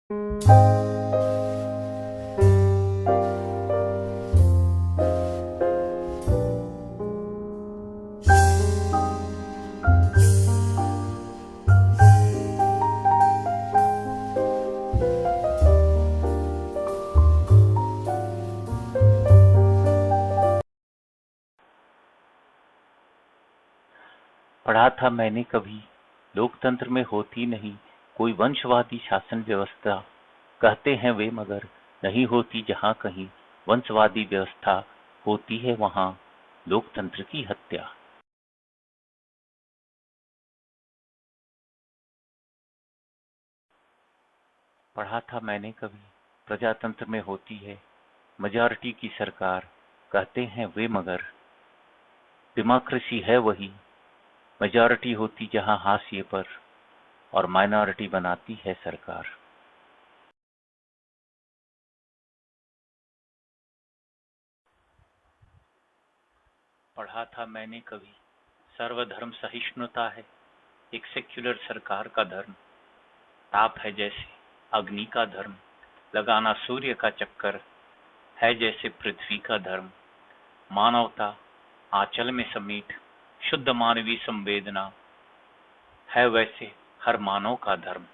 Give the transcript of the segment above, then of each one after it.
पढ़ा था मैंने कभी, लोकतंत्र में होती नहीं कोई वंशवादी शासन व्यवस्था। कहते हैं वे मगर नहीं होती जहां कहीं वंशवादी व्यवस्था, होती है वहां लोकतंत्र की हत्या। पढ़ा था मैंने कभी, प्रजातंत्र में होती है मेजॉरिटी की सरकार। कहते हैं वे मगर डेमोक्रेसी है वही, मेजॉरिटी होती जहां हाशिए पर और माइनॉरिटी बनाती है सरकार। पढ़ा था मैंने कभी, सर्वधर्म सहिष्णुता है एक सेक्युलर सरकार का धर्म। ताप है जैसे अग्नि का धर्म, लगाना सूर्य का चक्कर है जैसे पृथ्वी का धर्म। मानवता आंचल में समेट शुद्ध मानवीय संवेदना है वैसे हर मानव का धर्म।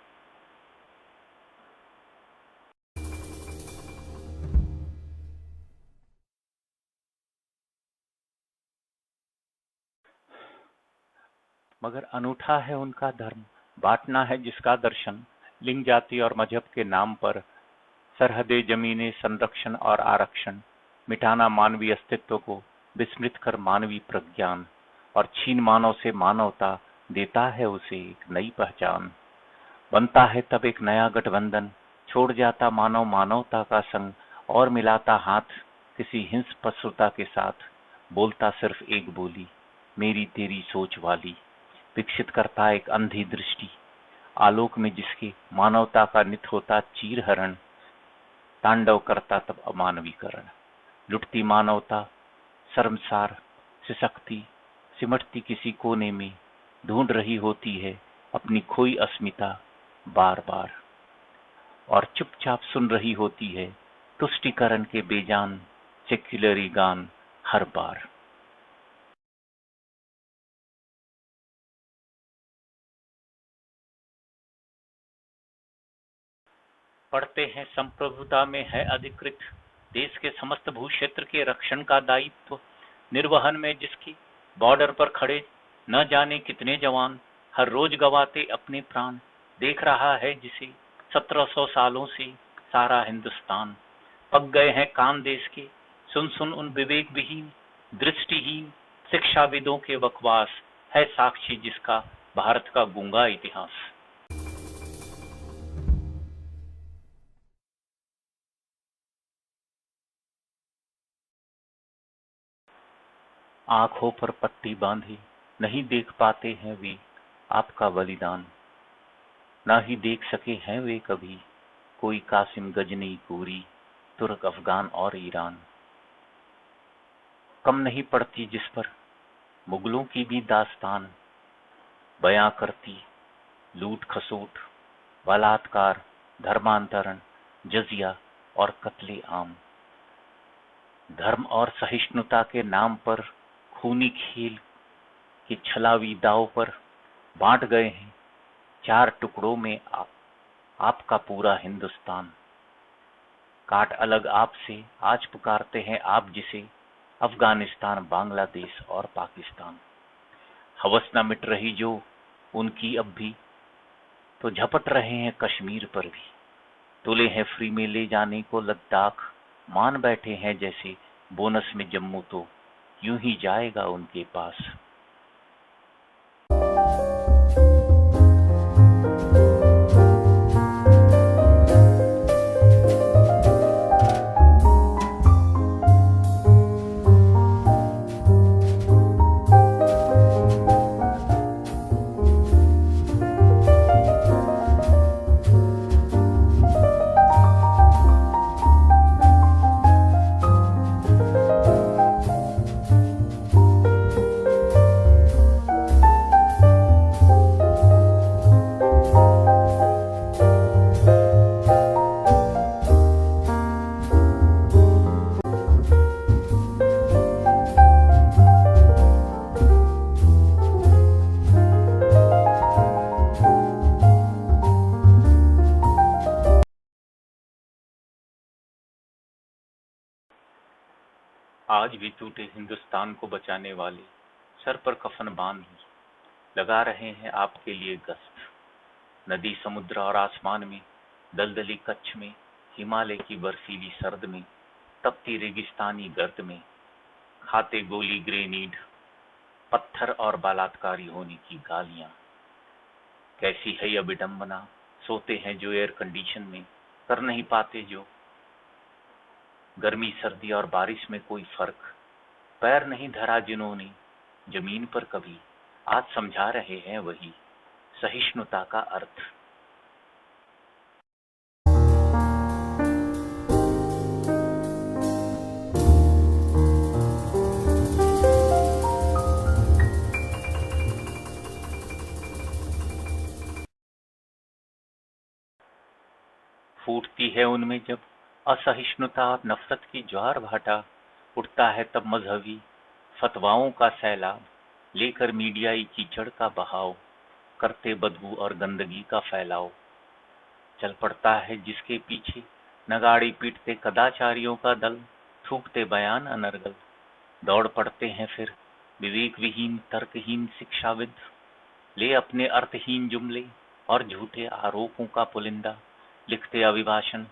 मगर अनूठा है उनका धर्म, बांटना है जिसका दर्शन। लिंग जाति और मजहब के नाम पर सरहदें जमीनें संरक्षण और आरक्षण, मिटाना मानवीय अस्तित्व को विस्मृत कर मानवीय प्रज्ञान, और छीन मानव से मानवता, देता है उसे एक नई पहचान। बनता है तब एक नया गठबंधन, छोड़ जाता मानव मानवता का संग और मिलाता हाथ किसी हिंस पशुता के साथ। बोलता सिर्फ एक बोली, मेरी तेरी सोच वाली। विकसित करता एक अंधी दृष्टि, आलोक में जिसके मानवता का नित होता चीर हरण। तांडव करता तब अमानवीकरण, लुटती मानवता शर्मसार सिसकती, सिमटती किसी कोने में, ढूंढ रही होती है अपनी खोई अस्मिता बार बार। और चुपचाप सुन रही होती है तुष्टिकरण के बेजान सेक्युलरी गान हर बार। पढ़ते हैं संप्रभुता में है अधिकृत देश के समस्त भू क्षेत्र के रक्षण का दायित्व, निर्वहन में जिसकी बॉर्डर पर खड़े न जाने कितने जवान हर रोज गवाते अपने प्राण। देख रहा है जिसे 1700 सालों से सारा हिंदुस्तान। पक गए हैं कान देश के, सुन सुन उन विवेक विहीन दृष्टिहीन शिक्षाविदों के बकवास, है साक्षी जिसका भारत का गूंगा इतिहास। आंखों पर पट्टी बांधे नहीं देख पाते हैं वे आपका बलिदान। ना ही देख सके हैं वे कभी कोई कासिम गजनी गोरी, तुर्क अफगान और ईरान। कम नहीं पड़ती जिस पर मुगलों की भी दास्तान, बयां करती लूट खसोट बलात्कार धर्मांतरण जजिया और कत्ले आम। धर्म और सहिष्णुता के नाम पर खूनी खेल के छलावी दांव पर बांट गए हैं चार टुकड़ों में आपका पूरा हिंदुस्तान। काट अलग आपसे आज पुकारते हैं आप जिसे अफगानिस्तान बांग्लादेश और पाकिस्तान। हवस न मिट रही जो उनकी अब भी, तो झपट रहे हैं कश्मीर पर भी। तुले हैं फ्री में ले जाने को लद्दाख, मान बैठे हैं जैसे बोनस में जम्मू, तो यूं ही जाएगा उनके पास। आज भी टूटे हिंदुस्तान को बचाने वाले सर पर कफन बांध लगा रहे हैं आपके लिए गश्त। नदी समुद्र और आसमान में, दलदली कच्छ में, हिमालय की बर्फीली सर्द में, तपती रेगिस्तानी गर्द में, खाते गोली ग्रेनेड, पत्थर और बलात्कारी होने की गालियां। कैसी है यह विडंबना, सोते हैं जो एयर कंडीशन में, कर नहीं पाते जो। गर्मी सर्दी और बारिश में कोई फर्क, पैर नहीं धरा जिन्होंने जमीन पर कभी, आज समझा रहे हैं वही सहिष्णुता का अर्थ। फूटती है उनमें जब असहिष्णुता और नफरत की ज्वार भाटा, उठता है तब मजहबी फतवाओं का सैलाब, लेकर मीडियाई कीचड़ का बहाव, करते बदबू और गंदगी का फैलाव। चल पड़ता है जिसके पीछे नगाड़ी पीटते कदाचारियों का दल, थूकते बयान अनर्गल, दौड़ पड़ते हैं फिर विवेक विहीन तर्कहीन शिक्षाविद, ले अपने अर्थहीन जुमले और झूठे आरोपों का पुलिंदा, लिखते अभिभाषण,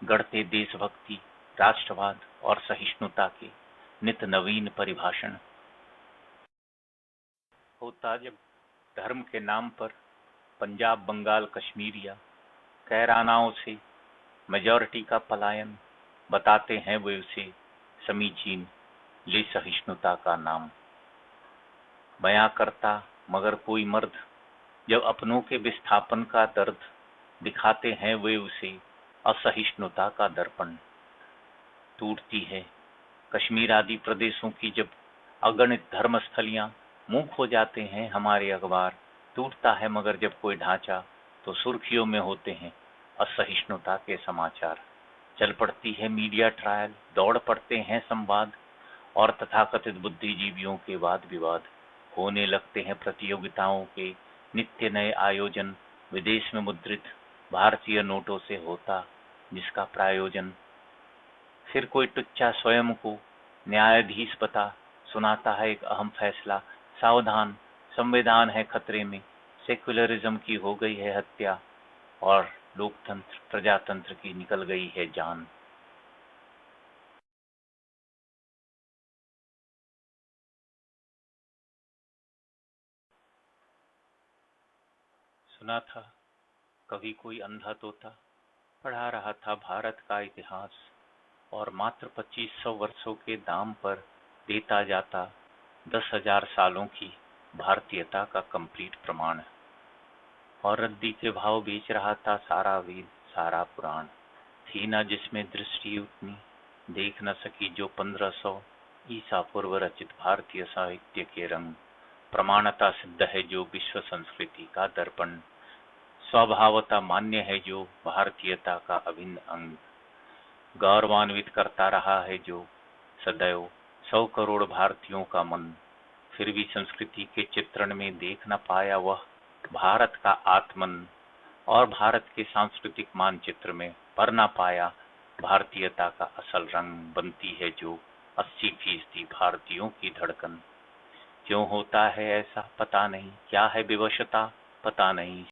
गढ़ते देशभक्ति राष्ट्रवाद और सहिष्णुता के नित नवीन परिभाषण। होता जब धर्म के नाम पर पंजाब बंगाल कश्मीरिया कैरानाओं से मेजॉरिटी का पलायन, बताते हैं वे उसे समीचीन ले सहिष्णुता का नाम। बयां करता मगर कोई मर्द जब अपनों के विस्थापन का दर्द, दिखाते हैं वे उसे असहिष्णुता का दर्पण। टूटती है कश्मीर आदि प्रदेशों की जब अगणित धर्मस्थलियां, मूक हो जाते हैं हमारे अखबार। टूटता है मगर जब कोई ढांचा, तो सुर्खियों में होते हैं असहिष्णुता के समाचार। चल पड़ती है मीडिया ट्रायल, दौड़ पड़ते हैं संवाद, और तथाकथित बुद्धिजीवियों के वाद विवाद। होने लगते हैं प्रतियोगिताओं के नित्य नए आयोजन, विदेश में मुद्रित भारतीय नोटों से होता जिसका प्रायोजन। फिर कोई टुच्चा स्वयं को न्यायाधीश बता सुनाता है एक अहम फैसला, सावधान संविधान है खतरे में, सेक्युलरिज्म की हो गई है हत्या, और लोकतंत्र प्रजातंत्र की निकल गई है जान। सुना था कभी कोई अंधा तोता पढ़ा रहा था भारत का इतिहास, और मात्र 2500 वर्षों के दाम पर देता जाता 10,000 सालों की भारतीयता का कंप्लीट प्रमाण। और रद्दी के भाव बेच रहा था सारा वेद सारा पुराण। थी न जिसमें दृष्टि उतनी देख न सकी जो 1500 ईसा पूर्व रचित भारतीय साहित्य के रंग। प्रमाणता सिद्ध है जो विश्व संस्कृति का दर्पण, स्वभावता मान्य है जो भारतीयता का अभिन्न अंग। गौरवान्वित करता रहा है जो सदैव 100 करोड़ भारतीयों का मन, फिर भी संस्कृति के चित्रण में देख न पाया वह भारत का आत्मन, और भारत के सांस्कृतिक मानचित्र में पर न पाया भारतीयता का असल रंग। बनती है जो 80% भारतीयों की धड़कन। क्यों होता है ऐसा पता नहीं, क्या है विवशता पता नहीं।